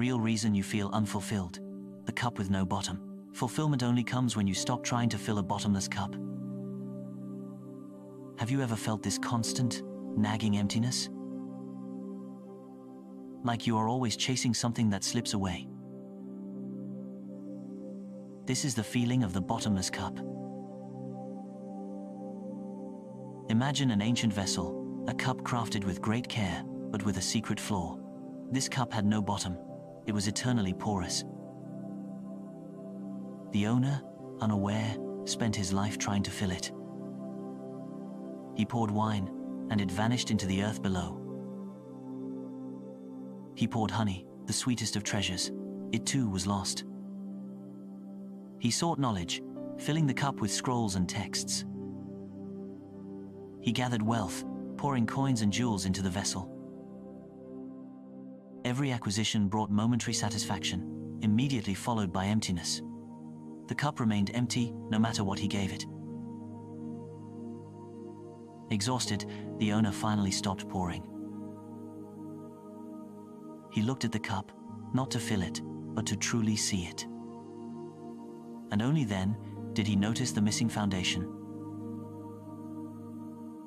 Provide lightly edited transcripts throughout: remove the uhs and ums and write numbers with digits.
real reason you feel unfulfilled, the cup with no bottom. Fulfillment only comes when you stop trying to fill a bottomless cup. Have you ever felt this constant, nagging emptiness? Like you are always chasing something that slips away. This is the feeling of the bottomless cup. Imagine an ancient vessel, a cup crafted with great care, but with a secret flaw. This cup had no bottom. It was eternally porous. The owner, unaware, spent his life trying to fill it. He poured wine, and it vanished into the earth below. He poured honey, the sweetest of treasures. It too was lost. He sought knowledge, filling the cup with scrolls and texts. He gathered wealth, pouring coins and jewels into the vessel. Every acquisition brought momentary satisfaction, immediately followed by emptiness. The cup remained empty, no matter what he gave it. Exhausted, the owner finally stopped pouring. He looked at the cup, not to fill it, but to truly see it. And only then did he notice the missing foundation.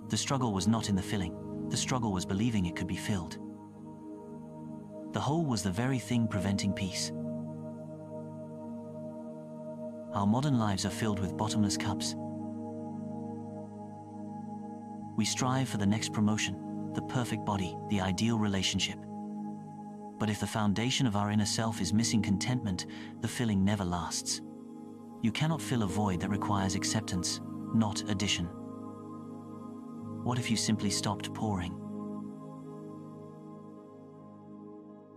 The struggle was not in the filling. The struggle was believing it could be filled. The hole was the very thing preventing peace. Our modern lives are filled with bottomless cups. We strive for the next promotion, the perfect body, the ideal relationship. But if the foundation of our inner self is missing contentment, the filling never lasts. You cannot fill a void that requires acceptance, not addition. What if you simply stopped pouring?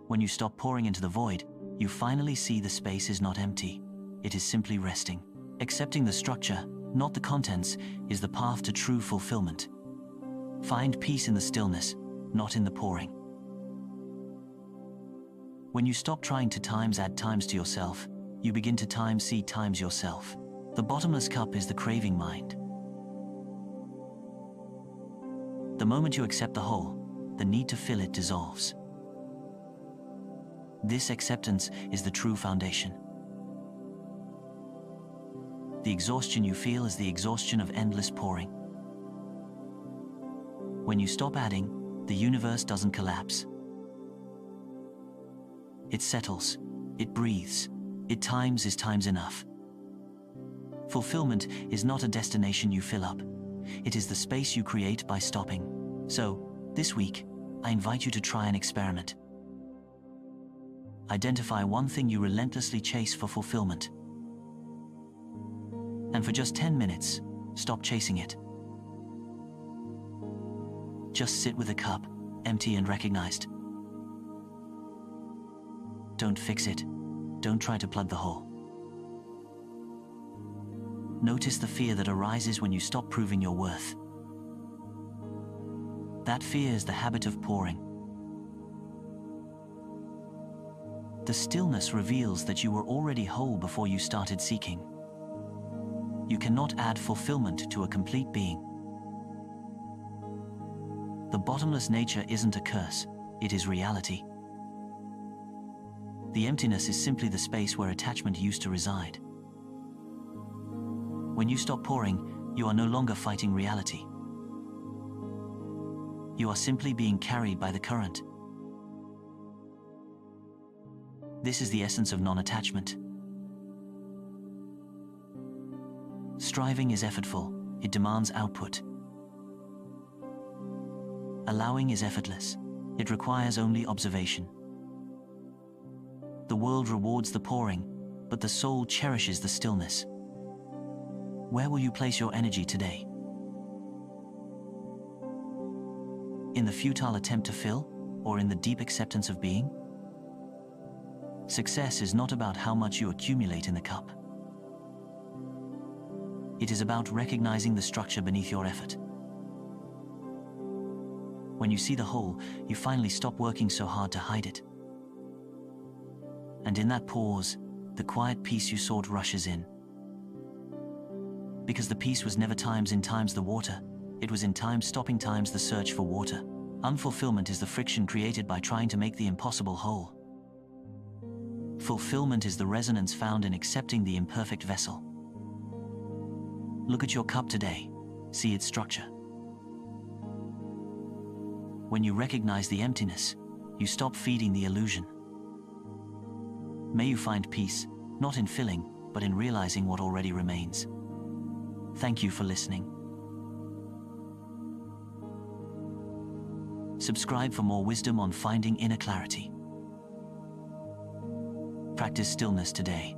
When you stop pouring into the void, you finally see the space is not empty. It is simply resting. Accepting the structure, not the contents, is the path to true fulfillment. Find peace in the stillness, not in the pouring. When you stop trying to add times to yourself, you begin to see times yourself. The bottomless cup is the craving mind. The moment you accept the whole, the need to fill it dissolves. This acceptance is the true foundation. The exhaustion you feel is the exhaustion of endless pouring. When you stop adding, the universe doesn't collapse. It settles, it breathes, it times is times enough. Fulfillment is not a destination you fill up. It is the space you create by stopping. So, this week, I invite you to try an experiment. Identify one thing you relentlessly chase for fulfillment. And for just 10 minutes, stop chasing it. Just sit with the cup, empty and recognized. Don't fix it. Don't try to plug the hole. Notice the fear that arises when you stop proving your worth. That fear is the habit of pouring. The stillness reveals that you were already whole before you started seeking. You cannot add fulfillment to a complete being. The bottomless nature isn't a curse, it is reality. The emptiness is simply the space where attachment used to reside. When you stop pouring, you are no longer fighting reality. You are simply being carried by the current. This is the essence of non-attachment. Striving is effortful, it demands output. Allowing is effortless, it requires only observation. The world rewards the pouring, but the soul cherishes the stillness. Where will you place your energy today? In the futile attempt to fill, or in the deep acceptance of being? Success is not about how much you accumulate in the cup. It is about recognizing the structure beneath your effort. When you see the whole, you finally stop working so hard to hide it. And in that pause, the quiet peace you sought rushes in. Because the peace was never times the water, it was in times stopping times the search for water. Unfulfillment is the friction created by trying to make the impossible whole. Fulfillment is the resonance found in accepting the imperfect vessel. Look at your cup today. See its structure. When you recognize the emptiness, you stop feeding the illusion. May you find peace, not in filling, but in realizing what already remains. Thank you for listening. Subscribe for more wisdom on finding inner clarity. Practice stillness today.